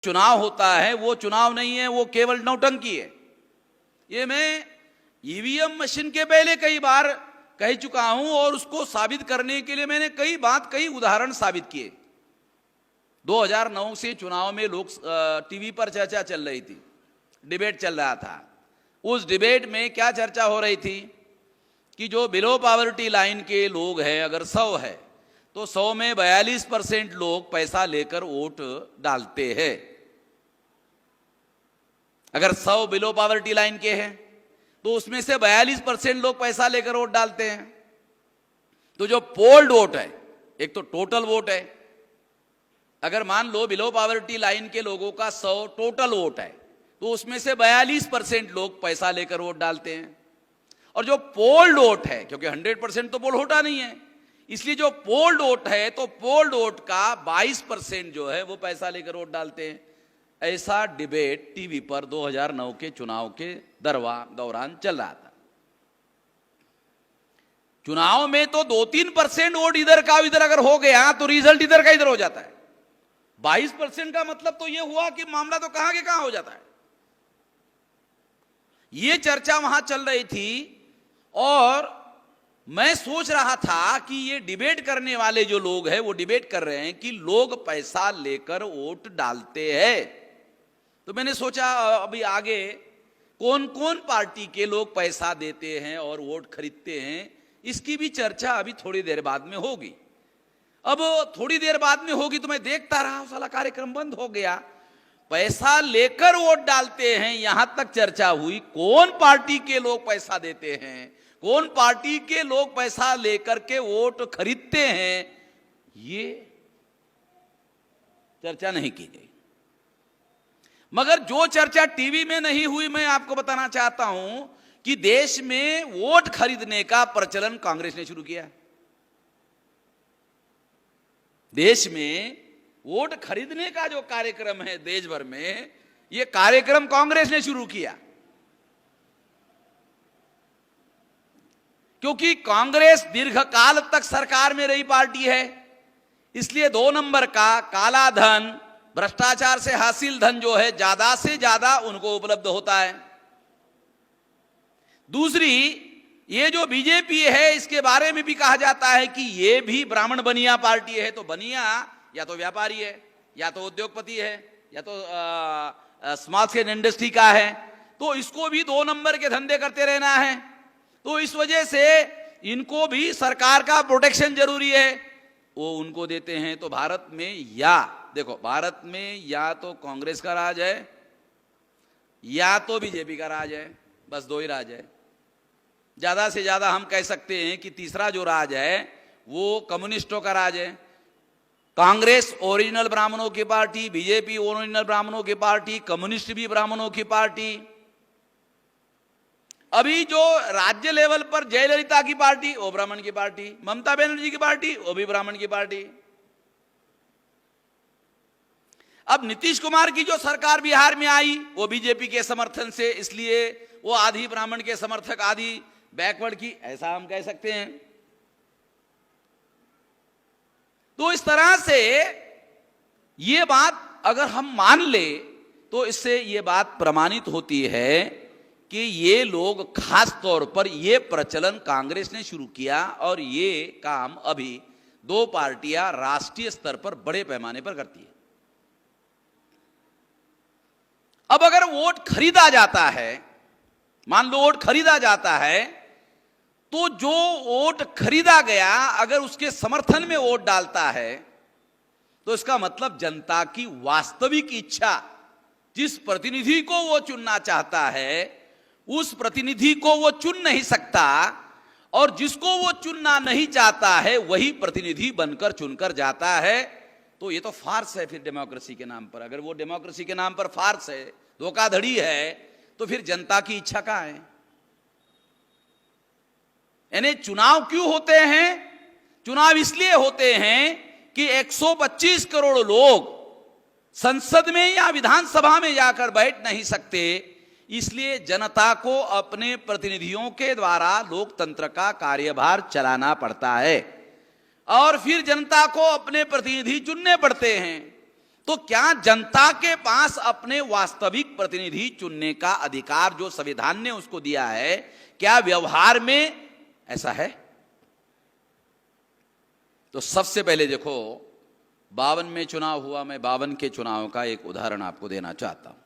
चुनाव होता है वो चुनाव नहीं है, वो केवल नौटंकी है। ये मैं ईवीएम मशीन के पहले कई बार कह चुका हूं और उसको साबित करने के लिए मैंने कई उदाहरण साबित किए। 2009 से चुनाव में लोग टीवी पर चर्चा चल रही थी, डिबेट चल रहा था। उस डिबेट में क्या चर्चा हो रही थी कि जो बिलो पॉवर्टी लाइन के लोग हैं, अगर 100 है तो 100 में 42% लोग पैसा लेकर वोट डालते हैं। अगर 100 बिलो पॉवर्टी लाइन के हैं तो उसमें से 42% लोग पैसा लेकर वोट डालते हैं। तो जो पोल्ड वोट है, एक तो टोटल वोट है, अगर मान लो बिलो पॉवर्टी लाइन के लोगों का 100 टोटल वोट है तो उसमें से 42% लोग पैसा लेकर वोट डालते हैं। और जो पोल्ड वोट है, क्योंकि 100% तो पोल होता नहीं है, इसलिए जो पोल्ड वोट है तो पोल्ड वोट का 22% जो है वो पैसा लेकर वोट डालते हैं। ऐसा डिबेट टीवी पर 2009 के चुनाव के दौरान चल रहा था। चुनाव में तो 2-3% वोट इधर का इधर अगर हो गया तो रिजल्ट इधर का इधर हो जाता है। 22% का मतलब तो यह हुआ कि मामला तो कहां के कहां हो जाता है। यह चर्चा वहां चल रही थी और मैं सोच रहा था कि ये डिबेट करने वाले जो लोग हैं वो डिबेट कर रहे हैं कि लोग पैसा लेकर वोट डालते हैं। तो मैंने सोचा अभी आगे कौन कौन पार्टी के लोग पैसा देते हैं और वोट खरीदते हैं, इसकी भी चर्चा अभी थोड़ी देर बाद में होगी। अब थोड़ी देर बाद में होगी तो मैं देखता रहा, साला कार्यक्रम बंद हो गया। पैसा लेकर वोट डालते हैं यहां तक चर्चा हुई, कौन पार्टी के लोग पैसा देते हैं, कौन पार्टी के लोग पैसा लेकर के वोट खरीदते हैं, ये चर्चा नहीं की गई। मगर जो चर्चा टीवी में नहीं हुई, मैं आपको बताना चाहता हूं कि देश में वोट खरीदने का प्रचलन कांग्रेस ने शुरू किया। देश में वोट खरीदने का जो कार्यक्रम है देश भर में, यह कार्यक्रम कांग्रेस ने शुरू किया। क्योंकि कांग्रेस दीर्घकाल तक सरकार में रही पार्टी है, इसलिए 2 नंबर का काला धन, भ्रष्टाचार से हासिल धन जो है ज्यादा से ज्यादा उनको उपलब्ध होता है। दूसरी, ये जो बीजेपी है इसके बारे में भी कहा जाता है कि ये भी ब्राह्मण बनिया पार्टी है। तो बनिया या तो व्यापारी है, या तो उद्योगपति है, या तो स्मॉल स्केल इंडस्ट्री का है, तो इसको भी 2 नंबर के धंधे करते रहना है। तो इस वजह से इनको भी सरकार का प्रोटेक्शन जरूरी है, वो उनको देते हैं। तो भारत में भारत में या तो कांग्रेस का राज है या तो बीजेपी का राज है, बस 2 ही राज है। ज्यादा से ज्यादा हम कह सकते हैं कि तीसरा जो राज है वो कम्युनिस्टों का राज है। कांग्रेस ओरिजिनल ब्राह्मणों की पार्टी, बीजेपी ओरिजिनल ब्राह्मणों की पार्टी, कम्युनिस्ट भी ब्राह्मणों की पार्टी। अभी जो राज्य लेवल पर जयललिता की पार्टी वो ब्राह्मण की पार्टी, ममता बनर्जी की पार्टी वो भी ब्राह्मण की पार्टी। अब नीतीश कुमार की जो सरकार बिहार में आई वो बीजेपी के समर्थन से, इसलिए वो आधी ब्राह्मण के समर्थक आधी बैकवर्ड की, ऐसा हम कह सकते हैं। तो इस तरह से ये बात अगर हम मान ले तो इससे ये बात प्रमाणित होती है कि ये लोग, खास तौर पर ये प्रचलन कांग्रेस ने शुरू किया और ये काम अभी 2 पार्टियां राष्ट्रीय स्तर पर बड़े पैमाने पर करती है। अब अगर वोट खरीदा जाता है, मान लो वोट खरीदा जाता है, तो जो वोट खरीदा गया अगर उसके समर्थन में वोट डालता है तो इसका मतलब जनता की वास्तविक इच्छा, जिस प्रतिनिधि को वो चुनना चाहता है उस प्रतिनिधि को वो चुन नहीं सकता, और जिसको वो चुनना नहीं चाहता है वही प्रतिनिधि बनकर चुनकर जाता है। तो ये तो फार्स है फिर डेमोक्रेसी के नाम पर। अगर वो डेमोक्रेसी के नाम पर फार्स है, धोखाधड़ी है, तो फिर जनता की इच्छा कहां है? यानी चुनाव क्यों होते हैं? चुनाव इसलिए होते हैं कि 125 करोड़ लोग संसद में या विधानसभा में जाकर बैठ नहीं सकते, इसलिए जनता को अपने प्रतिनिधियों के द्वारा लोकतंत्र का कार्यभार चलाना पड़ता है और फिर जनता को अपने प्रतिनिधि चुनने पड़ते हैं। तो क्या जनता के पास अपने वास्तविक प्रतिनिधि चुनने का अधिकार जो संविधान ने उसको दिया है, क्या व्यवहार में ऐसा है? तो सबसे पहले देखो, 52 में चुनाव हुआ। मैं 52 के चुनाव का एक उदाहरण आपको देना चाहता हूं।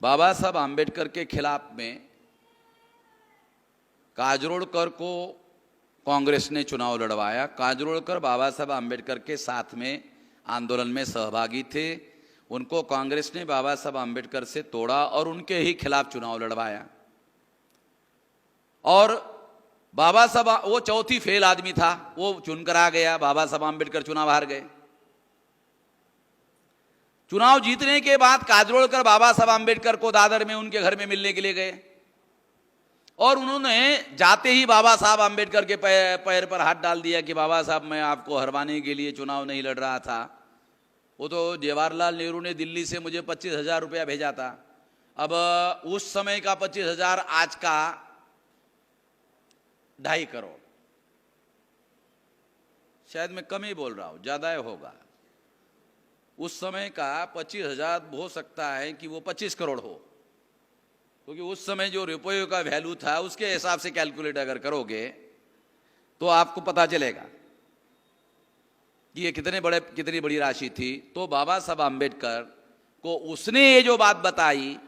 बाबा साहब आंबेडकर के खिलाफ में काजरोलकर को कांग्रेस ने चुनाव लड़वाया। काजरोलकर बाबा साहब आंबेडकर के साथ में आंदोलन में सहभागी थे। उनको कांग्रेस ने बाबा साहब आंबेडकर से तोड़ा और उनके ही खिलाफ चुनाव लड़वाया। और बाबा साहब, वो चौथी फेल आदमी था, वो चुनकर आ गया। बाबा साहब आंबेडकर चुनाव हार गए। चुनाव जीतने के बाद काजरोलकर बाबा साहब आंबेडकर को दादर में उनके घर में मिलने के लिए गए और उन्होंने जाते ही बाबा साहब आंबेडकर के पैर पर हाथ डाल दिया कि बाबा साहब, मैं आपको हरवाने के लिए चुनाव नहीं लड़ रहा था। वो तो जवाहरलाल नेहरू ने दिल्ली से मुझे 25,000 रुपया भेजा था। अब उस समय का 25,000 आज का 2.5 करोड़। शायद मैं कम ही बोल रहा हूं, ज्यादा होगा। उस समय का 25,000 हो सकता है कि वो 25 करोड़ हो, क्योंकि उस समय जो रुपये का वैल्यू था उसके हिसाब से कैलकुलेट अगर करोगे तो आपको पता चलेगा कि ये कितनी बड़ी राशि थी। तो बाबा साहब आंबेडकर को उसने ये जो बात बताई,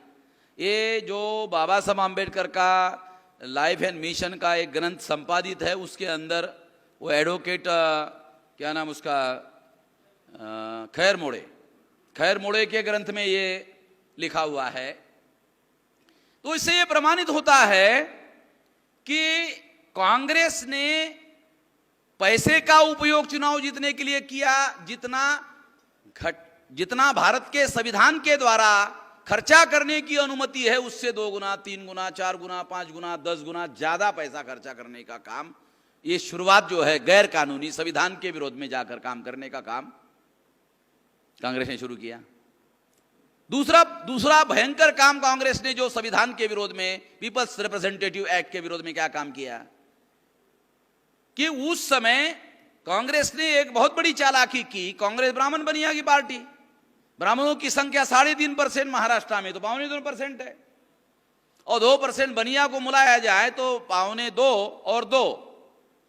ये जो बाबा साहब आंबेडकर का लाइफ एंड मिशन का एक ग्रंथ संपादित है, उसके अंदर वो एडवोकेट क्या नाम उसका, खैर मोड़े के ग्रंथ में ये लिखा हुआ है। तो इससे ये प्रमाणित होता है कि कांग्रेस ने पैसे का उपयोग चुनाव जीतने के लिए किया, जितना भारत के संविधान के द्वारा खर्चा करने की अनुमति है उससे 2 गुना, 3 गुना, 4 गुना, 5 गुना, 10 गुना ज्यादा पैसा खर्चा करने का काम, ये शुरुआत जो है गैर कानूनी संविधान के विरोध में जाकर काम करने का काम कांग्रेस ने शुरू किया। दूसरा भयंकर काम कांग्रेस ने जो संविधान के विरोध में, पीपल्स रिप्रेजेंटेटिव एक्ट के विरोध में क्या काम किया कि उस समय कांग्रेस ने एक बहुत बड़ी चालाकी की। कांग्रेस ब्राह्मण बनिया की पार्टी, ब्राह्मणों की संख्या 3.5% महाराष्ट्र में तो 2.25% है, और 2% बनिया को मिलाया जाए तो 2.25 और 2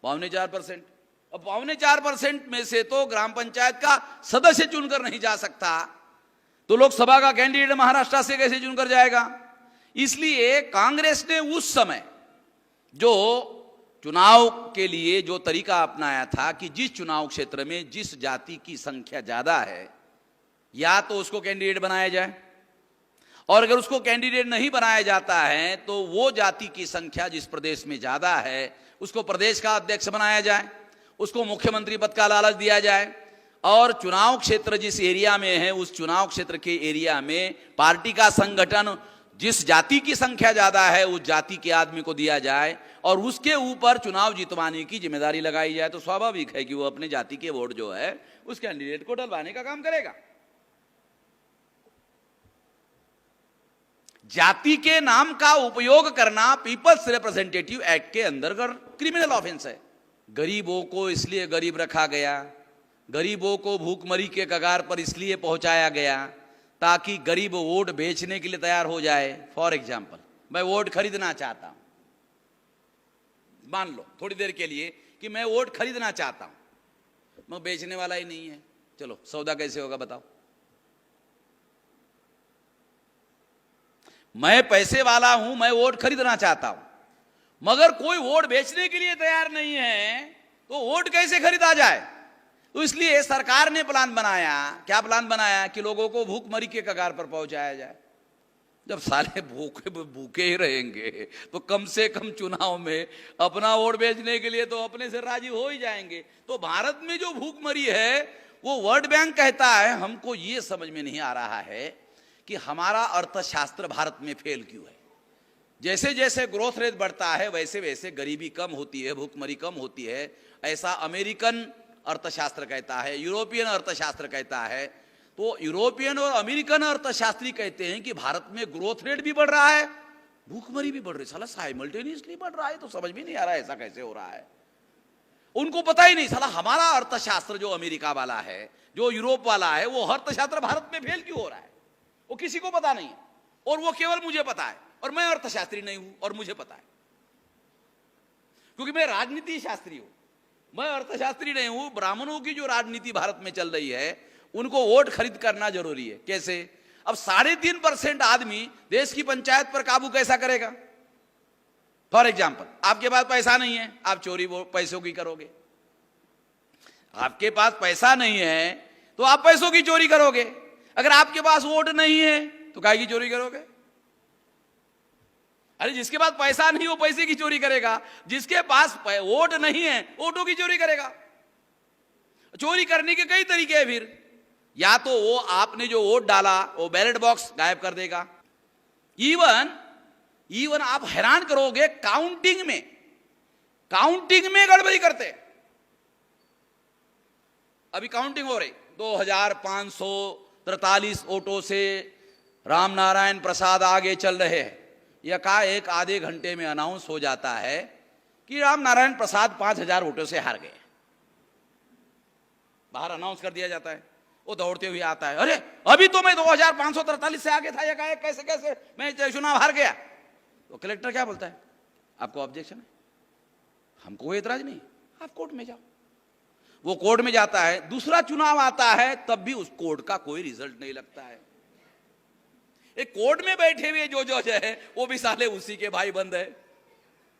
4.25%। अब 4.25% में से तो ग्राम पंचायत का सदस्य चुनकर नहीं जा सकता, तो लोकसभा का कैंडिडेट महाराष्ट्र से कैसे चुनकर जाएगा? इसलिए कांग्रेस ने उस समय जो चुनाव के लिए जो तरीका अपनाया था कि जिस चुनाव क्षेत्र में जिस जाति की संख्या ज्यादा है, या तो उसको कैंडिडेट बनाया जाए, और अगर उसको कैंडिडेट नहीं बनाया जाता है तो वो जाति की संख्या जिस प्रदेश में ज्यादा है उसको प्रदेश का अध्यक्ष बनाया जाए, उसको मुख्यमंत्री पद का लालच दिया जाए, और चुनाव क्षेत्र जिस एरिया में है उस चुनाव क्षेत्र के एरिया में पार्टी का संगठन जिस जाति की संख्या ज्यादा है उस जाति के आदमी को दिया जाए, और उसके ऊपर चुनाव जितवाने की जिम्मेदारी लगाई जाए। तो स्वाभाविक है कि वो अपने जाति के वोट जो है उस कैंडिडेट को डलवाने का काम करेगा। जाति के नाम का उपयोग करना पीपल्स रिप्रेजेंटेटिव एक्ट के अंतर्गत क्रिमिनल ऑफेंस है। गरीबों को इसलिए गरीब रखा गया, गरीबों को भूखमरी के कगार पर इसलिए पहुंचाया गया ताकि गरीब वोट बेचने के लिए तैयार हो जाए। फॉर एग्जाम्पल, मैं वोट खरीदना चाहता हूं, मान लो थोड़ी देर के लिए कि मैं वोट खरीदना चाहता हूं, मैं बेचने वाला ही नहीं है, चलो सौदा कैसे होगा बताओ? मैं पैसे वाला हूं, मैं वोट खरीदना चाहता हूं, मगर कोई वोट बेचने के लिए तैयार नहीं है, तो वोट कैसे खरीदा जाए? तो इसलिए सरकार ने प्लान बनाया। क्या प्लान बनाया? कि लोगों को भूखमरी के कगार पर पहुंचाया जाए। जब साले भूखे ही रहेंगे तो कम से कम चुनाव में अपना वोट बेचने के लिए तो अपने से राजी हो ही जाएंगे। तो भारत में जो भूखमरी है वो वर्ल्ड बैंक कहता है, हमको ये समझ में नहीं आ रहा है कि हमारा अर्थशास्त्र भारत में फेल क्यों है। जैसे जैसे ग्रोथ रेट बढ़ता है वैसे वैसे गरीबी कम होती है, भूखमरी कम होती है, ऐसा अमेरिकन अर्थशास्त्र कहता है, यूरोपियन अर्थशास्त्र कहता है। तो यूरोपियन और अमेरिकन अर्थशास्त्री कहते हैं कि भारत में ग्रोथ रेट भी बढ़ रहा है, भूखमरी भी बढ़ रही है, साला साइमल्टेनियसली बढ़ रहा है। तो समझ में नहीं आ रहा है ऐसा कैसे हो रहा है। उनको पता ही नहीं, साला हमारा अर्थशास्त्र जो अमेरिका वाला है, जो यूरोप वाला है, वो अर्थशास्त्र भारत में फेल क्यों हो रहा है, वो किसी को पता नहीं है। और वो केवल मुझे पता है, और मैं अर्थशास्त्री नहीं हूं और मुझे पता है, क्योंकि मैं राजनीति शास्त्री हूं, मैं अर्थशास्त्री नहीं हूं। ब्राह्मणों की जो राजनीति भारत में चल रही है, उनको वोट खरीद करना जरूरी है। कैसे? अब 3.5% आदमी देश की पंचायत पर काबू कैसा करेगा? फॉर एग्जाम्पल, आपके पास पैसा नहीं है, आप चोरी पैसों की करोगे। आपके पास पैसा नहीं है तो आप पैसों की चोरी करोगे। अगर आपके पास वोट नहीं है तो काहे की चोरी करोगे? अरे जिसके पास पैसा नहीं वो पैसे की चोरी करेगा, जिसके पास वोट नहीं है वोटों की चोरी करेगा। चोरी करने के कई तरीके हैं। फिर या तो वो आपने जो वोट डाला वो बैलेट बॉक्स गायब कर देगा। इवन आप हैरान करोगे, काउंटिंग में गड़बड़ी करते। अभी काउंटिंग हो रही, 2543 वोटों से राम नारायण प्रसाद आगे चल रहे हैं। एकाएक आधे घंटे में अनाउंस हो जाता है कि राम नारायण प्रसाद 5000 वोटों से हार गए। बाहर अनाउंस कर दिया जाता है, वो दौड़ते हुए आता है, अरे अभी तो मैं 2543 से आगे था, एकाएक कैसे मैं चुनाव हार गया। तो कलेक्टर क्या बोलता है? आपको ऑब्जेक्शन है, हमको कोई एतराज नहीं, आप कोर्ट में जाओ। वो कोर्ट में जाता है, दूसरा चुनाव आता है, तब भी उस कोर्ट का कोई रिजल्ट नहीं लगता है। एक कोर्ट में बैठे हुए जो जज है वो भी साले उसी के भाई बंद है।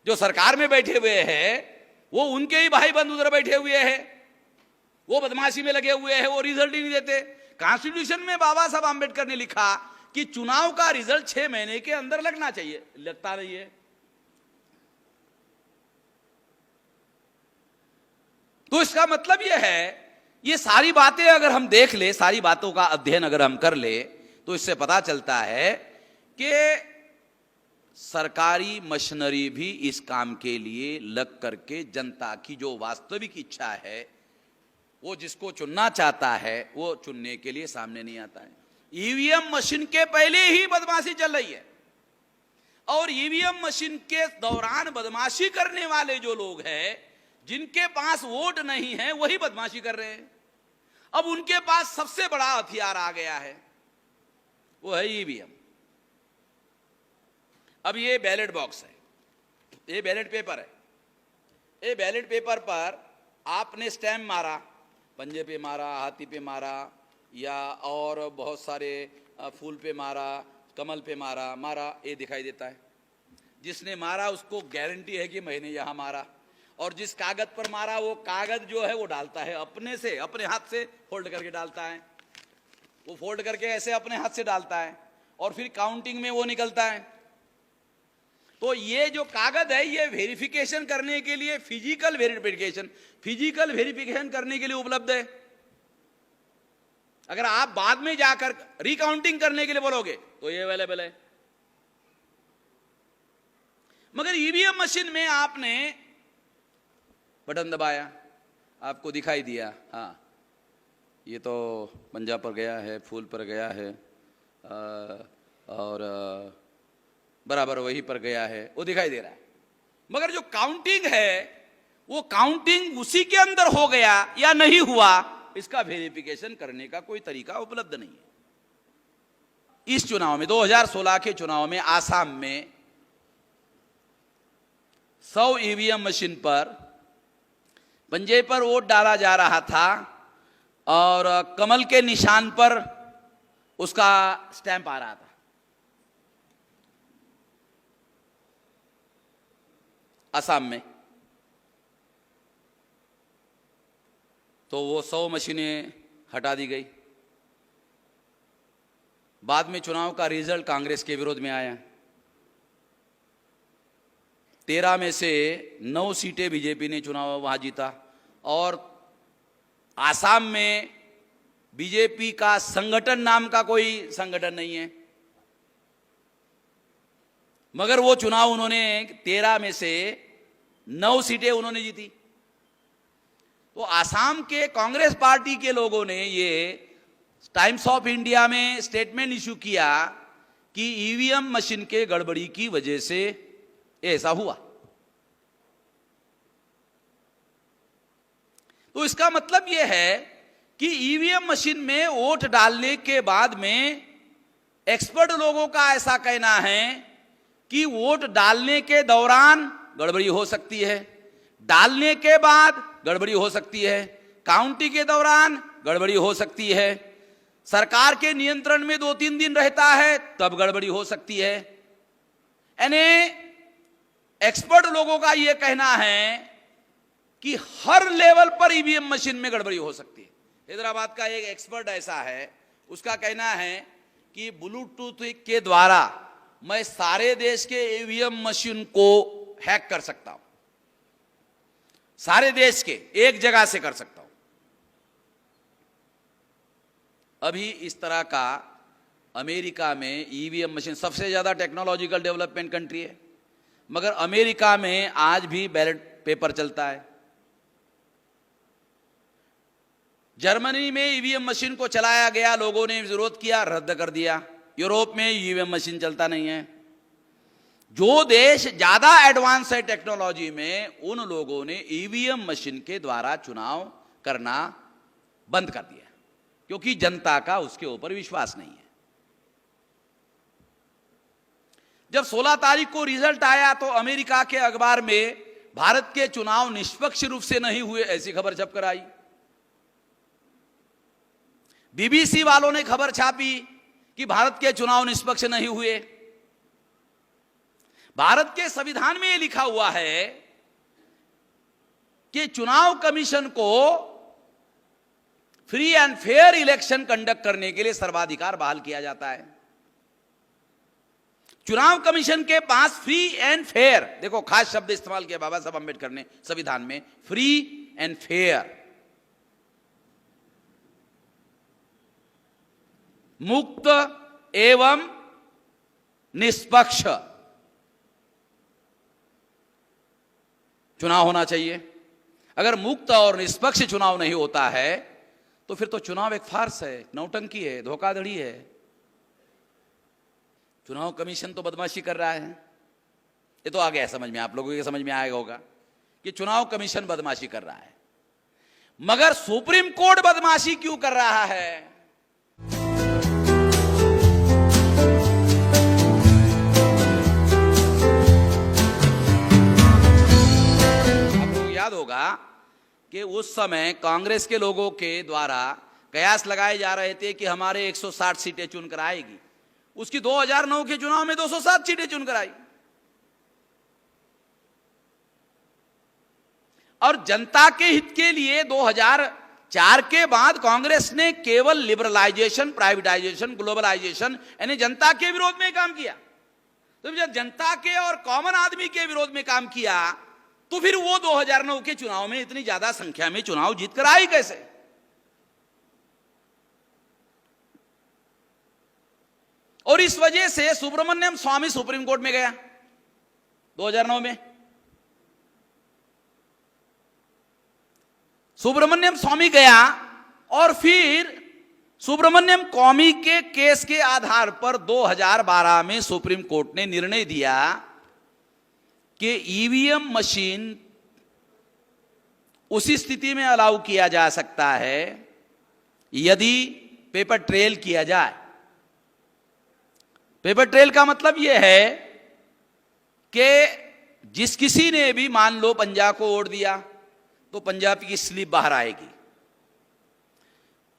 जो सरकार में बैठे हुए हैं वो उनके ही भाई बंद उधर बैठे हुए हैं, वो बदमाशी में लगे हुए हैं, वो रिजल्ट ही नहीं देते। कॉन्स्टिट्यूशन में बाबा साहब आंबेडकर ने लिखा कि चुनाव का रिजल्ट 6 महीने के अंदर लगना चाहिए, लगता नहीं है। तो इसका मतलब यह है, ये सारी बातें अगर हम देख ले, सारी बातों का अध्ययन अगर हम कर ले, तो इससे पता चलता है कि सरकारी मशीनरी भी इस काम के लिए लग करके जनता की जो वास्तविक इच्छा है, वो जिसको चुनना चाहता है वो चुनने के लिए सामने नहीं आता है। ईवीएम मशीन के पहले ही बदमाशी चल रही है, और ईवीएम मशीन के दौरान बदमाशी करने वाले जो लोग हैं, जिनके पास वोट नहीं है, वही बदमाशी कर रहे हैं। अब उनके पास सबसे बड़ा हथियार आ गया है, वो है ईवीएम। अब ये बैलेट बॉक्स है, ये बैलेट पेपर है। ये बैलेट पेपर पर आपने स्टैम्प मारा, पंजे पे मारा, हाथी पे मारा, या और बहुत सारे फूल पे मारा, कमल पे मारा, ये दिखाई देता है। जिसने मारा उसको गारंटी है कि मैंने यहां मारा। और जिस कागज पर मारा वो कागज जो है वो डालता है अपने से, अपने हाथ से फोल्ड करके डालता है। वो फोल्ड करके ऐसे अपने हाथ से डालता है और फिर काउंटिंग में वो निकलता है। तो ये जो कागज है ये वेरिफिकेशन करने के लिए, फिजिकल वेरिफिकेशन करने के लिए उपलब्ध है। अगर आप बाद में जाकर रिकाउंटिंग करने के लिए बोलोगे तो ये अवेलेबल है। मगर ईवीएम मशीन में आपने बटन दबाया, आपको दिखाई दिया, हाँ ये तो पंजा पर गया है, फूल पर गया है, और बराबर वही पर गया है, वो दिखाई दे रहा है। मगर जो काउंटिंग है वो काउंटिंग उसी के अंदर हो गया या नहीं हुआ, इसका वेरिफिकेशन करने का कोई तरीका उपलब्ध नहीं है। इस चुनाव में, 2016 के चुनाव में आसाम में 100 ईवीएम मशीन पर पंजे पर वोट डाला जा रहा था और कमल के निशान पर उसका स्टैंप आ रहा था। असम में तो वो 100 मशीनें हटा दी गई। बाद में चुनाव का रिजल्ट कांग्रेस के विरोध में आया। 13 में से 9 सीटें बीजेपी ने चुनाव वहां जीता। और आसाम में बीजेपी का संगठन नाम का कोई संगठन नहीं है, मगर वो चुनाव उन्होंने 13 में से 9 सीटें उन्होंने जीती। तो आसाम के कांग्रेस पार्टी के लोगों ने ये टाइम्स ऑफ इंडिया में स्टेटमेंट इशू किया कि ईवीएम मशीन के गड़बड़ी की वजह से ऐसा हुआ। तो इसका मतलब यह है कि ईवीएम मशीन में वोट डालने के बाद में एक्सपर्ट लोगों का ऐसा कहना है कि वोट डालने के दौरान गड़बड़ी हो सकती है, डालने के बाद गड़बड़ी हो सकती है, काउंटिंग के दौरान गड़बड़ी हो सकती है, सरकार के नियंत्रण में 2-3 दिन रहता है तब गड़बड़ी हो सकती है। यानी एक्सपर्ट लोगों का यह कहना है कि हर लेवल पर ईवीएम मशीन में गड़बड़ी हो सकती है। हैदराबाद का एक एक्सपर्ट ऐसा है, उसका कहना है कि ब्लूटूथ के द्वारा मैं सारे देश के ईवीएम मशीन को हैक कर सकता हूं, सारे देश के एक जगह से कर सकता हूं। अभी इस तरह का अमेरिका में ईवीएम मशीन सबसे ज्यादा टेक्नोलॉजिकल डेवलपमेंट कंट्री है, मगर अमेरिका में आज भी बैलेट पेपर चलता है। जर्मनी में ईवीएम मशीन को चलाया गया, लोगों ने विरोध किया, रद्द कर दिया। यूरोप में ईवीएम मशीन चलता नहीं है। जो देश ज्यादा एडवांस है टेक्नोलॉजी में, उन लोगों ने ईवीएम मशीन के द्वारा चुनाव करना बंद कर दिया, क्योंकि जनता का उसके ऊपर विश्वास नहीं है। जब 16 तारीख को रिजल्ट आया तो अमेरिका के अखबार में भारत के चुनाव निष्पक्ष रूप से नहीं हुए ऐसी खबर छपकर आई। बीबीसी वालों ने खबर छापी कि भारत के चुनाव निष्पक्ष नहीं हुए। भारत के संविधान में यह लिखा हुआ है कि चुनाव कमीशन को free and fair election conduct करने के लिए सर्वाधिकार बहाल किया जाता है। चुनाव कमीशन के पास फ्री एंड फेयर, देखो खास शब्द इस्तेमाल किया बाबा साहब अंबेडकर ने संविधान में, फ्री एंड फेयर, मुक्त एवं निष्पक्ष चुनाव होना चाहिए। अगर मुक्त और निष्पक्ष चुनाव नहीं होता है तो फिर तो चुनाव एक फार्स है, नौटंकी है, धोखाधड़ी है। चुनाव कमीशन तो बदमाशी कर रहा है, ये तो आ गया समझ में, आप लोगों के समझ में आएगा होगा कि चुनाव कमीशन बदमाशी कर रहा है, मगर सुप्रीम कोर्ट बदमाशी क्यों कर रहा है? याद होगा कि उस समय कांग्रेस के लोगों के द्वारा कयास लगाए जा रहे थे कि हमारे 160 सीटें चुनकर आएगी। उसकी 2009 के चुनाव में 207 सीटें चुनकर आई। और जनता के हित के लिए 2004 के बाद कांग्रेस ने केवल लिबरलाइजेशन, प्राइवेटाइजेशन, ग्लोबलाइजेशन यानी जनता के विरोध में काम किया। तो जब जनता के और कॉमन आदमी के विरोध में काम किया तो फिर वो 2009 के चुनाव में इतनी ज्यादा संख्या में चुनाव जीतकर आई कैसे? और इस वजह से सुब्रमण्यम स्वामी सुप्रीम कोर्ट में गया 2009 में। सुब्रमण्यम स्वामी गया और फिर सुब्रमण्यम स्वामी के केस के आधार पर 2012 में सुप्रीम कोर्ट ने निर्णय दिया कि ईवीएम मशीन उसी स्थिति में अलाउ किया जा सकता है यदि पेपर ट्रेल किया जाए। पेपर ट्रेल का मतलब यह है कि जिस किसी ने भी मान लो पंजाब को वोट दिया तो पंजाब की स्लिप बाहर आएगी।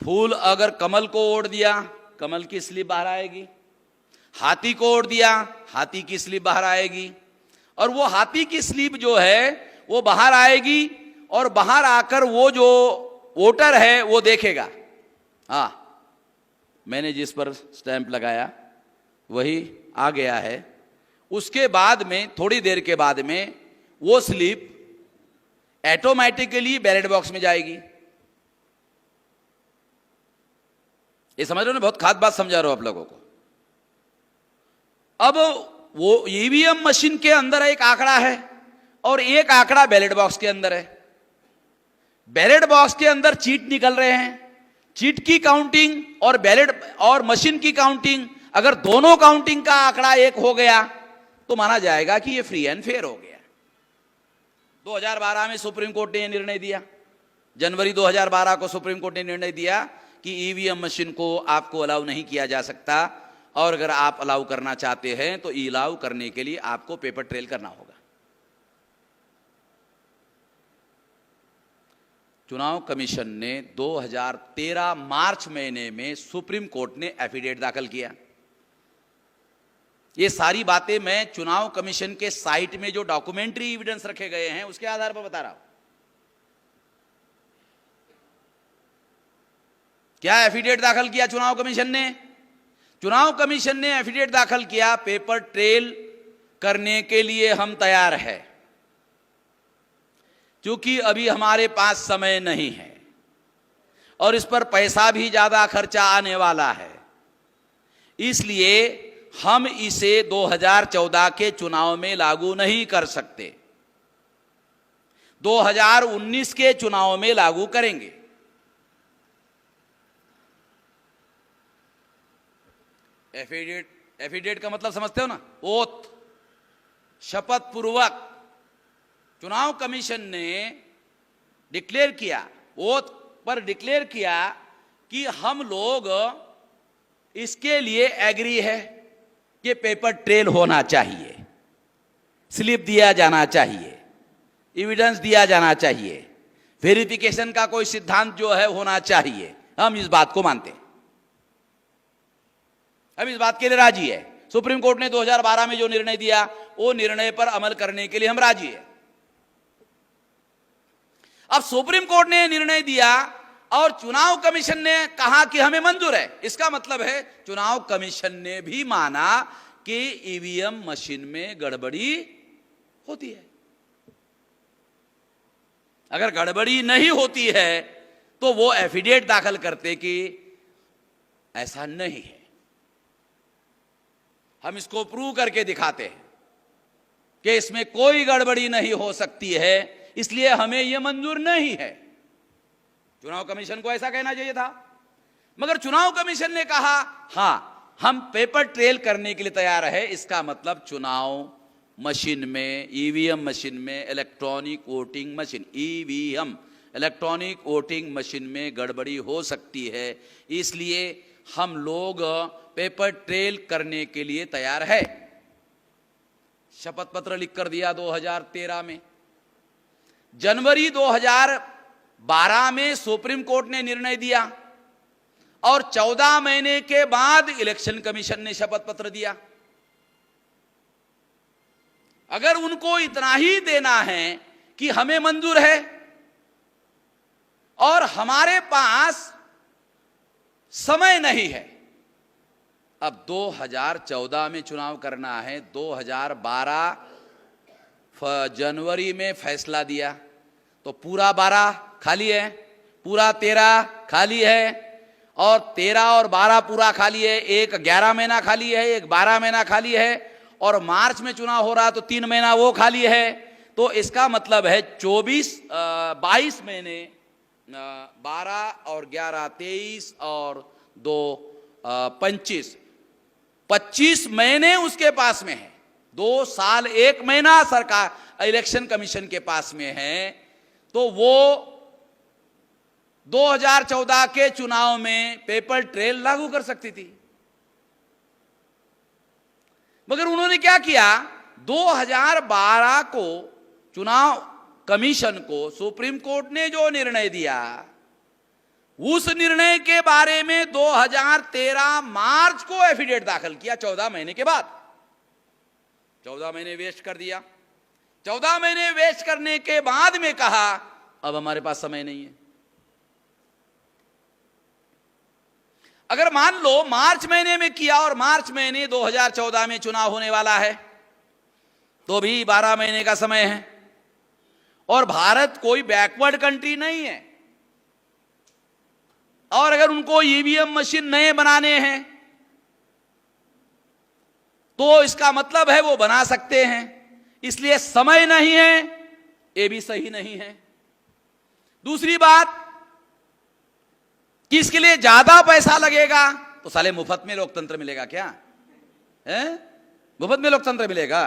फूल अगर कमल को वोट दिया, कमल की स्लिप बाहर आएगी। हाथी को वोट दिया, हाथी की स्लिप बाहर आएगी। और वो हाथी की स्लिप जो है वो बाहर आएगी और बाहर आकर वो जो वोटर है वो देखेगा, हाँ मैंने जिस पर स्टैंप लगाया वही आ गया है। उसके बाद में थोड़ी देर के बाद में वो स्लिप ऑटोमेटिकली बैलेट बॉक्स में जाएगी। ये समझ रहे हो ना? बहुत खास बात समझा रहा हूं आप लोगों को। अब वो ईवीएम मशीन के अंदर एक आंकड़ा है और एक आंकड़ा बैलेट बॉक्स के अंदर है। बैलेट बॉक्स के अंदर चीट निकल रहे हैं। चीट की काउंटिंग और बैलेट और मशीन की काउंटिंग, अगर दोनों काउंटिंग का आंकड़ा एक हो गया तो माना जाएगा कि ये फ्री एंड फेयर हो गया। 2012 में सुप्रीम कोर्ट ने यह निर्णय दिया। जनवरी 2012 को सुप्रीम कोर्ट ने निर्णय दिया कि ईवीएम मशीन को आपको अलाउ नहीं किया जा सकता, और अगर आप अलाउ करना चाहते हैं तो अलाउ करने के लिए आपको पेपर ट्रेल करना होगा। चुनाव कमीशन ने 2013 मार्च महीने में सुप्रीम कोर्ट ने एफिडेविट दाखिल किया। ये सारी बातें मैं चुनाव कमीशन के साइट में जो डॉक्यूमेंट्री एविडेंस रखे गए हैं उसके आधार पर बता रहा हूं। क्या एफिडेविट दाखिल किया चुनाव कमीशन ने? चुनाव कमीशन ने एफिडेविट दाखिल किया, पेपर ट्रेल करने के लिए हम तैयार हैं, क्योंकि अभी हमारे पास समय नहीं है और इस पर पैसा भी ज्यादा खर्चा आने वाला है, इसलिए हम इसे 2014 के चुनाव में लागू नहीं कर सकते, 2019 के चुनाव में लागू करेंगे। एफिडेविट का मतलब समझते हो ना? ओथ, शपथ पूर्वक चुनाव कमीशन ने डिक्लेयर किया, ओथ पर डिक्लेयर किया कि हम लोग इसके लिए एग्री है कि पेपर ट्रेल होना चाहिए, स्लिप दिया जाना चाहिए, एविडेंस दिया जाना चाहिए, वेरिफिकेशन का कोई सिद्धांत जो है होना चाहिए। हम इस बात को मानते हैं, हम इस बात के लिए राजी है। सुप्रीम कोर्ट ने 2012 में जो निर्णय दिया वो निर्णय पर अमल करने के लिए हम राजी है। अब सुप्रीम कोर्ट ने निर्णय दिया और चुनाव कमीशन ने कहा कि हमें मंजूर है, इसका मतलब है चुनाव कमीशन ने भी माना कि ईवीएम मशीन में गड़बड़ी होती है। अगर गड़बड़ी नहीं होती है तो वो एफिडेविट दाखिल करते कि ऐसा नहीं है, हम इसको प्रूव करके दिखाते हैं कि इसमें कोई गड़बड़ी नहीं हो सकती है, इसलिए हमें यह मंजूर नहीं है। चुनाव कमीशन को ऐसा कहना चाहिए था, मगर चुनाव कमीशन ने कहा हां हम पेपर ट्रेल करने के लिए तैयार है। इसका मतलब चुनाव मशीन में, ईवीएम मशीन में, electronic voting machine, EVM electronic voting machine में गड़बड़ी हो सकती है, इसलिए हम लोग पेपर ट्रेल करने के लिए तैयार है। शपथ पत्र लिख कर दिया 2013 में। जनवरी 2012 में सुप्रीम कोर्ट ने निर्णय दिया और 14 महीने के बाद इलेक्शन कमीशन ने शपथ पत्र दिया। अगर उनको इतना ही देना है कि हमें मंजूर है और हमारे पास समय नहीं है, अब 2014 में चुनाव करना है, 2012 जनवरी में फैसला दिया तो पूरा 12 खाली है, पूरा 13 खाली है, और 13 और 12 पूरा खाली है, एक 11 महीना खाली है, एक 12 महीना खाली है, और मार्च में चुनाव हो रहा तो 3 महीना वो खाली है। तो इसका मतलब है 22 महीने, 12 और 11 23 और 2 25 महीने उसके पास में है। 2 साल 1 महीना सरकार इलेक्शन कमीशन के पास में है, तो वो 2014 के चुनाव में पेपर ट्रेल लागू कर सकती थी। मगर उन्होंने क्या किया, 2012 को चुनाव कमीशन को सुप्रीम कोर्ट ने जो निर्णय दिया, उस निर्णय के बारे में 2013 मार्च को एफिडेविट दाखिल किया, 14 महीने के बाद। 14 महीने वेस्ट कर दिया। 14 महीने वेस्ट करने के बाद में कहा अब हमारे पास समय नहीं है। अगर मान लो मार्च महीने में किया और मार्च महीने 2014 में चुनाव होने वाला है, तो भी 12 महीने का समय है, और भारत कोई बैकवर्ड कंट्री नहीं है, और अगर उनको ईवीएम मशीन नए बनाने हैं तो इसका मतलब है वो बना सकते हैं, इसलिए समय नहीं है, ये भी सही नहीं है। दूसरी बात कि इसके लिए ज्यादा पैसा लगेगा, तो साले मुफ्त में लोकतंत्र मिलेगा क्या? है मुफ्त में लोकतंत्र मिलेगा?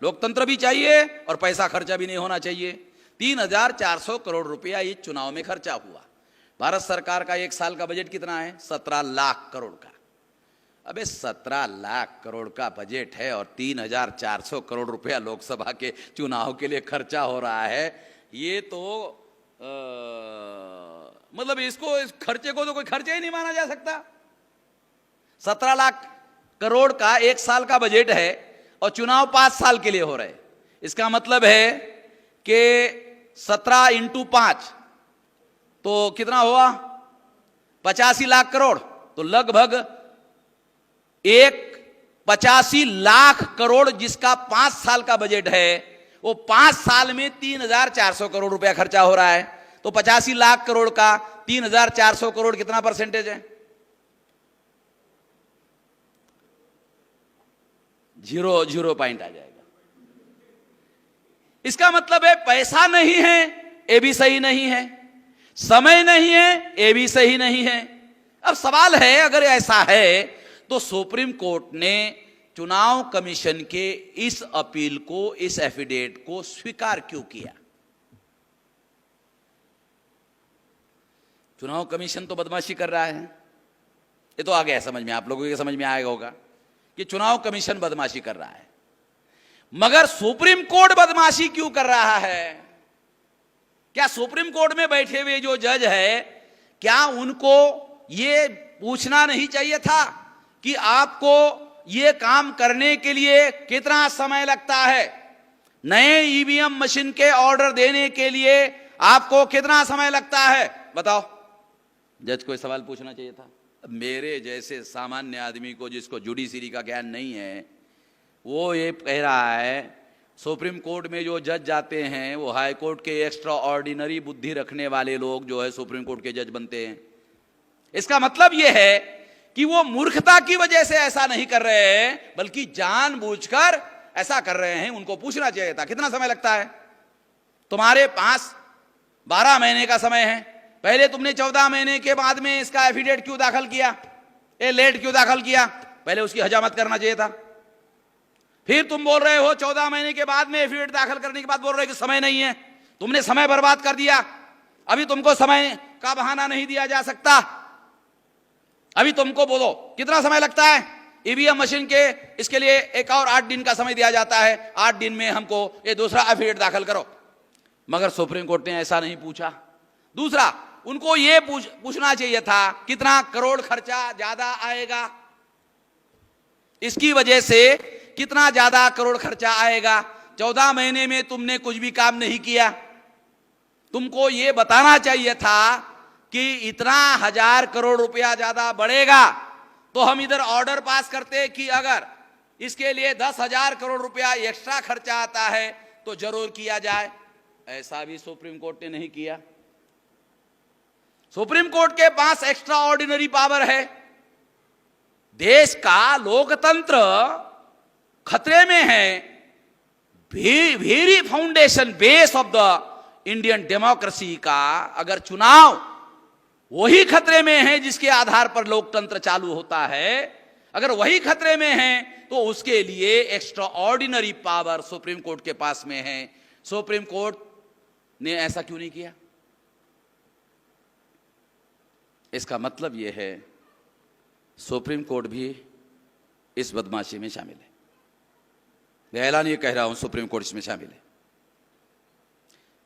लोकतंत्र भी चाहिए और पैसा खर्चा भी नहीं होना चाहिए। 3,400 करोड़ रुपया ये चुनाव में खर्चा हुआ। भारत सरकार का एक साल का बजट कितना है? 17 लाख करोड़ का। अबे 17 लाख करोड़ का बजट है और 3,400 करोड़ रुपया लोकसभा के चुनाव के लिए खर्चा हो रहा है। ये तो मतलब इसको, इस खर्चे को तो कोई खर्चा ही नहीं माना जा सकता। 17 लाख करोड़ का एक साल का बजट है और चुनाव 5 साल के लिए हो रहे। इसका मतलब है कि 17 × 5 तो कितना हुआ? 85 लाख करोड़। तो लगभग 85 लाख करोड़ जिसका 5 साल का बजट है, वो 5 साल में 3,400 करोड़ रुपया खर्चा हो रहा है। तो 85 लाख करोड़ का 3,400 करोड़ कितना परसेंटेज है? 0 पॉइंट आ जाएगा। इसका मतलब है पैसा नहीं है, ये भी सही नहीं है, समय नहीं है, ये भी सही नहीं है। अब सवाल है, अगर ऐसा है तो सुप्रीम कोर्ट ने चुनाव कमीशन के इस अपील को, इस एफिडेविट को स्वीकार क्यों किया? चुनाव कमीशन तो बदमाशी कर रहा है, ये तो आ गया समझ में, आप लोगों के समझ में आएगा होगा कि चुनाव कमीशन बदमाशी कर रहा है। मगर सुप्रीम कोर्ट बदमाशी क्यों कर रहा है? क्या सुप्रीम कोर्ट में बैठे हुए जो जज है, क्या उनको यह पूछना नहीं चाहिए था कि आपको यह काम करने के लिए कितना समय लगता है? नए ईवीएम मशीन के ऑर्डर देने के लिए आपको कितना समय लगता है? बताओ। जज को सवाल पूछना चाहिए था। मेरे जैसे सामान्य आदमी को, जिसको जुडिशरी का ज्ञान नहीं है, वो ये कह रहा है सुप्रीम कोर्ट में जो जज जाते हैं वो हाई कोर्ट के एक्स्ट्रा ऑर्डिनरी बुद्धि रखने वाले लोग जो है सुप्रीम कोर्ट के जज बनते हैं। इसका मतलब ये है कि वो मूर्खता की वजह से ऐसा नहीं कर रहे हैं, बल्कि जानबूझकर ऐसा कर रहे हैं। उनको पूछना चाहिए था कितना समय लगता है? तुम्हारे पास 12 महीने का समय है, पहले तुमने 14 महीने के बाद में इसका एफिडेविट क्यों दाखिल किया? ये लेट क्यों दाखिल किया? पहले उसकी हजामत करना चाहिए था। फिर तुम बोल रहे हो 14 महीने के बाद में एफिडेविट दाखिल करने के बाद बोल रहे हो कि समय नहीं है। तुमने समय बर्बाद कर दिया। अभी तुमको समय का बहाना नहीं दिया जा सकता। अभी तुमको बोलो कितना समय लगता है? ईवीएम मशीन के इसके लिए एक और 8 दिन का समय दिया जाता है। 8 दिन में हमको ये दूसरा एफिडेविट दाखिल करो। मगर सुप्रीम कोर्ट ने ऐसा नहीं पूछा। दूसरा, उनको ये पूछना चाहिए था कितना करोड़ खर्चा ज्यादा आएगा, इसकी वजह से कितना ज्यादा करोड़ खर्चा आएगा। 14 महीने में तुमने कुछ भी काम नहीं किया। तुमको ये बताना चाहिए था कि इतना 1000 करोड़ रुपया ज्यादा बढ़ेगा तो हम इधर ऑर्डर पास करते कि अगर इसके लिए 10,000 करोड़ रुपया एक्स्ट्रा खर्चा आता है तो जरूर किया जाए। ऐसा भी सुप्रीम कोर्ट ने नहीं किया। सुप्रीम कोर्ट के पास एक्स्ट्रा ऑर्डिनरी पावर है। देश का लोकतंत्र खतरे में है। Very foundation base of the Indian democracy का अगर चुनाव वही खतरे में है जिसके आधार पर लोकतंत्र चालू होता है, अगर वही खतरे में है तो उसके लिए extra ordinary power supreme court के पास में है। सुप्रीम कोर्ट ने ऐसा क्यों नहीं किया? इसका मतलब यह है सुप्रीम कोर्ट भी इस बदमाशी में शामिल है। ऐलान ये कह रहा हूं, सुप्रीम कोर्ट इसमें शामिल है।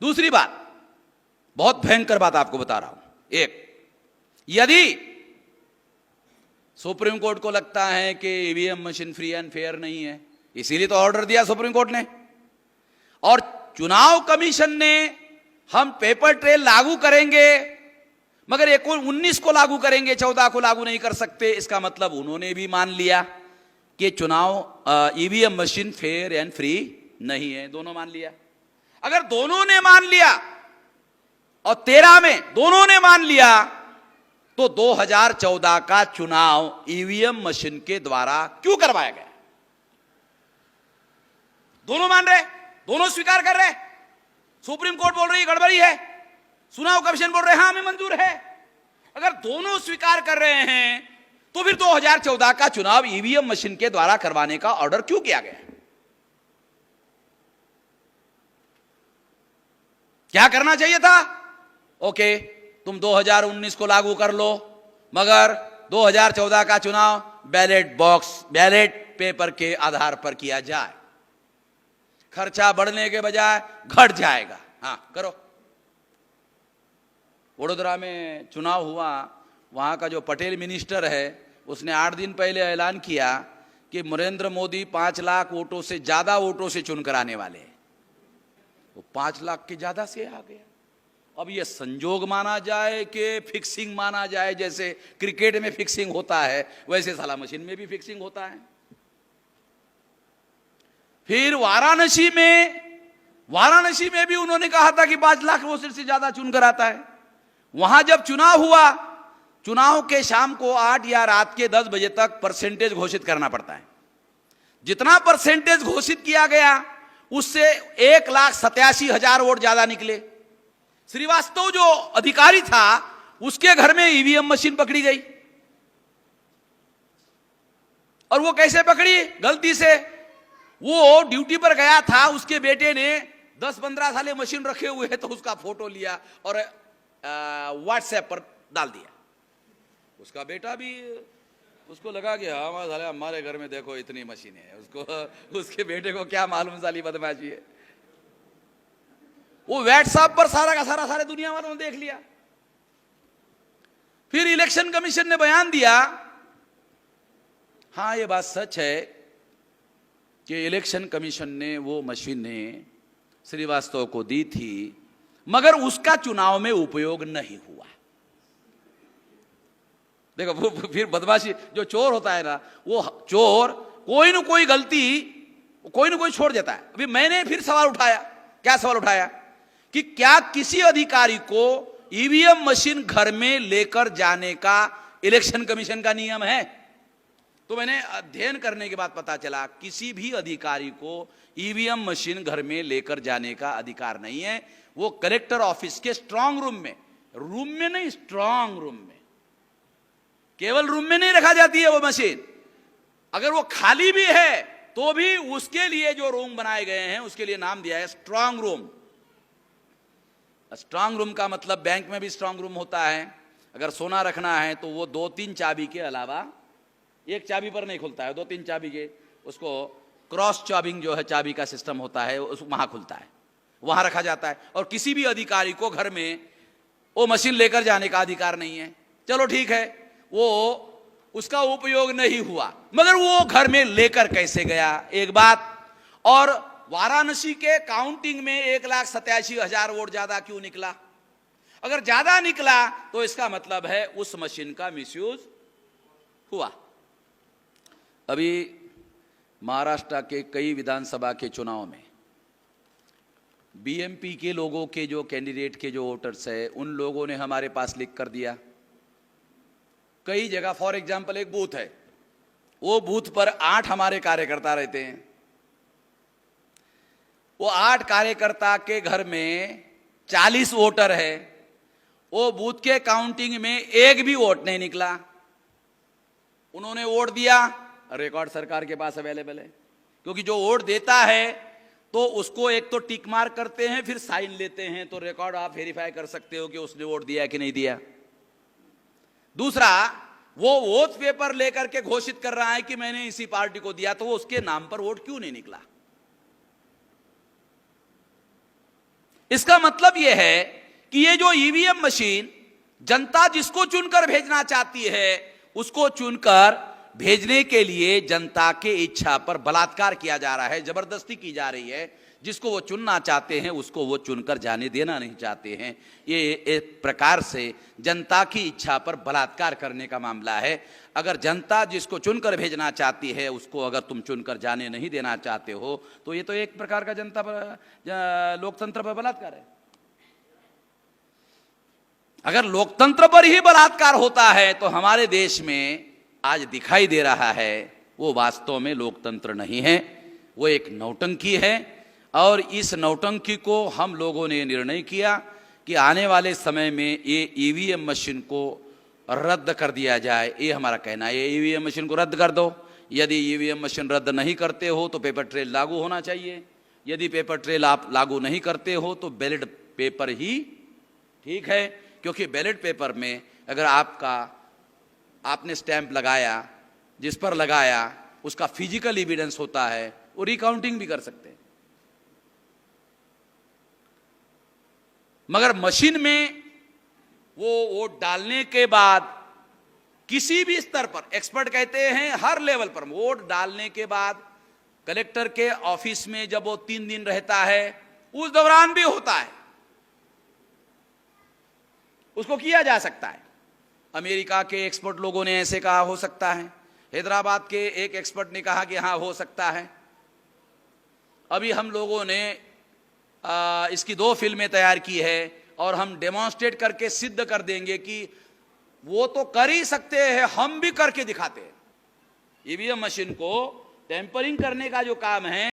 दूसरी बात, बहुत भयंकर बात आपको बता रहा हूं। एक, यदि सुप्रीम कोर्ट को लगता है कि EVM machine free and fair नहीं है, इसीलिए तो ऑर्डर दिया सुप्रीम कोर्ट ने, और चुनाव कमीशन ने हम पेपर ट्रेल लागू करेंगे मगर 19 को लागू करेंगे, 14 को लागू नहीं कर सकते, इसका मतलब उन्होंने भी मान लिया कि चुनाव EVM machine fair and free नहीं है। दोनों मान लिया। अगर दोनों ने मान लिया और 13 में दोनों ने मान लिया तो 2014 का चुनाव ईवीएम मशीन के द्वारा क्यों करवाया गया? दोनों मान रहे, दोनों स्वीकार कर रहे। सुप्रीम कोर्ट बोल रही गड़बड़ी है, चुनाव कमीशन बोल रहे हां हमें मंजूर है। अगर दोनों स्वीकार कर रहे हैं तो फिर 2014 का चुनाव ईवीएम मशीन के द्वारा करवाने का ऑर्डर क्यों किया गया? क्या करना चाहिए था? ओके, तुम 2019 को लागू कर लो, मगर 2014 का चुनाव बैलेट बॉक्स, बैलेट पेपर के आधार पर किया जाए। खर्चा बढ़ने के बजाय घट जाएगा। हाँ, करो। वडोदरा में चुनाव हुआ, वहां का जो पटेल मिनिस्टर है उसने 8 दिन पहले ऐलान किया कि नरेंद्र मोदी 5 लाख वोटों से ज्यादा वोटों से चुनकर आने वाले हैं। वो 5 लाख के ज्यादा से आ गया। अब ये संजोग माना जाए कि फिक्सिंग माना जाए, जैसे क्रिकेट में फिक्सिंग होता है वैसे साला मशीन में भी फिक्सिंग होता है। फिर वाराणसी में भी उन्होंने कहा था कि 5 लाख वोट से ज्यादा चुनकर आता है। वहां जब चुनाव हुआ, चुनाव के शाम को 8 या रात के 10 बजे तक परसेंटेज घोषित करना पड़ता है। जितना परसेंटेज घोषित किया गया उससे 1,87,000 वोट ज्यादा निकले। श्रीवास्तव जो अधिकारी था उसके घर में ईवीएम मशीन पकड़ी गई। और वो कैसे पकड़ी? गलती से वो ड्यूटी पर गया था, उसके बेटे ने 10-15 साल मशीन रखे हुए हैं तो उसका फोटो लिया और व्हाट्सएप पर डाल दिया। उसका बेटा भी, उसको लगा कि हाँ साले हमारे घर में देखो इतनी मशीनें हैं। उसके बेटे को क्या मालूम साली बदमाशी है। वो व्हाट्सएप पर सारा का सारे दुनिया वालों ने देख लिया। फिर इलेक्शन कमीशन ने बयान दिया, हाँ ये बात सच है कि इलेक्शन कमीशन ने वो मशीनें श्रीवास्तव को दी थी, मगर उसका चुनाव में उपयोग नहीं हुआ। देखो फिर बदमाशी, जो चोर होता है ना, वो चोर कोई ना कोई गलती कोई ना कोई छोड़ देता है। अभी मैंने फिर सवाल उठाया। क्या सवाल उठाया? कि क्या किसी अधिकारी को ईवीएम मशीन घर में लेकर जाने का इलेक्शन कमीशन का नियम है? तो मैंने अध्ययन करने के बाद पता चला किसी भी अधिकारी को ईवीएम मशीन घर में लेकर जाने का अधिकार नहीं है। वो कलेक्टर ऑफिस के स्ट्रांग रूम में नहीं, स्ट्रांग रूम में, केवल रूम में नहीं रखा जाती है वो मशीन। अगर वो खाली भी है तो भी उसके लिए जो रूम बनाए गए हैं उसके लिए नाम दिया है स्ट्रांग रूम। स्ट्रांग रूम का मतलब बैंक में भी स्ट्रांग रूम होता है। अगर सोना रखना है तो वो 2-3 चाबी के अलावा, एक चाबी पर नहीं खुलता है, 2-3 चाबी के, उसको क्रॉस चाबिंग जो है चाबी का सिस्टम होता है, वहां खुलता है, वहां रखा जाता है। और किसी भी अधिकारी को घर में वो मशीन लेकर जाने का अधिकार नहीं है। चलो ठीक है, वो उसका उपयोग नहीं हुआ, मगर वो घर में लेकर कैसे गया, एक बात। और वाराणसी के काउंटिंग में 1,87,000 वोट ज्यादा क्यों निकला? अगर ज्यादा निकला तो इसका मतलब है उस मशीन का मिसयूज हुआ। अभी महाराष्ट्र के कई विधानसभा के चुनाव में बीएमपी के लोगों के जो कैंडिडेट के जो वोटर्स है, उन लोगों ने हमारे पास लिख कर दिया कई जगह। फॉर एग्जाम्पल एक बूथ है, वो बूथ पर 8 हमारे कार्यकर्ता रहते हैं। वो 8 कार्यकर्ता के घर में 40 वोटर है। वो बूथ के काउंटिंग में एक भी वोट नहीं निकला। उन्होंने वोट दिया, रिकॉर्ड सरकार के पास अवेलेबल है, क्योंकि जो वोट देता है तो उसको एक तो टिक मार्क करते हैं, फिर साइन लेते हैं, तो रिकॉर्ड आप वेरीफाई कर सकते हो कि उसने वोट दिया कि नहीं दिया। दूसरा, वो वोट पेपर लेकर के घोषित कर रहा है कि मैंने इसी पार्टी को दिया, तो वो उसके नाम पर वोट क्यों नहीं निकला? इसका मतलब यह है कि ये जो ईवीएम मशीन जनता जिसको चुनकर भेजना चाहती है उसको चुनकर भेजने के लिए जनता के इच्छा पर बलात्कार किया जा रहा है, जबरदस्ती की जा रही है। जिसको वो चुनना चाहते हैं उसको वो चुनकर जाने देना नहीं चाहते हैं। ये एक प्रकार से जनता की इच्छा पर बलात्कार करने का मामला है। अगर जनता जिसको चुनकर भेजना चाहती है उसको अगर तुम चुनकर जाने नहीं देना चाहते हो तो ये तो एक प्रकार का जनता पर, लोकतंत्र पर बलात्कार है। अगर लोकतंत्र पर ही बलात्कार होता है तो हमारे देश में आज दिखाई दे रहा है वो वास्तव में लोकतंत्र नहीं है, वो एक नौटंकी है। और इस नौटंकी को हम लोगों ने निर्णय किया कि आने वाले समय में ये ईवीएम मशीन को रद्द कर दिया जाए। ये हमारा कहना है, ये ईवीएम मशीन को रद्द कर दो। यदि ईवीएम मशीन रद्द नहीं करते हो तो पेपर ट्रेल लागू होना चाहिए। यदि पेपर ट्रेल आप लागू नहीं करते हो तो बैलेट पेपर ही ठीक है, क्योंकि बैलेट पेपर में अगर आपने स्टैंप लगाया, जिस पर लगाया उसका फिजिकल एविडेंस होता है, वो रिकाउंटिंग भी कर सकते हैं। मगर मशीन में वो वोट डालने के बाद किसी भी स्तर पर, एक्सपर्ट कहते हैं हर लेवल पर, वोट डालने के बाद कलेक्टर के ऑफिस में जब वो 3 दिन रहता है, उस दौरान भी होता है, उसको किया जा सकता है। अमेरिका के एक्सपर्ट लोगों ने ऐसे कहा हो सकता है, हैदराबाद के एक एक्सपर्ट ने कहा कि हाँ हो सकता है। अभी हम लोगों ने इसकी 2 फिल्में तैयार की है और हम डेमोन्स्ट्रेट करके सिद्ध कर देंगे कि वो तो कर ही सकते हैं, हम भी करके दिखाते हैं। ईवीएम मशीन को टेम्परिंग करने का जो काम है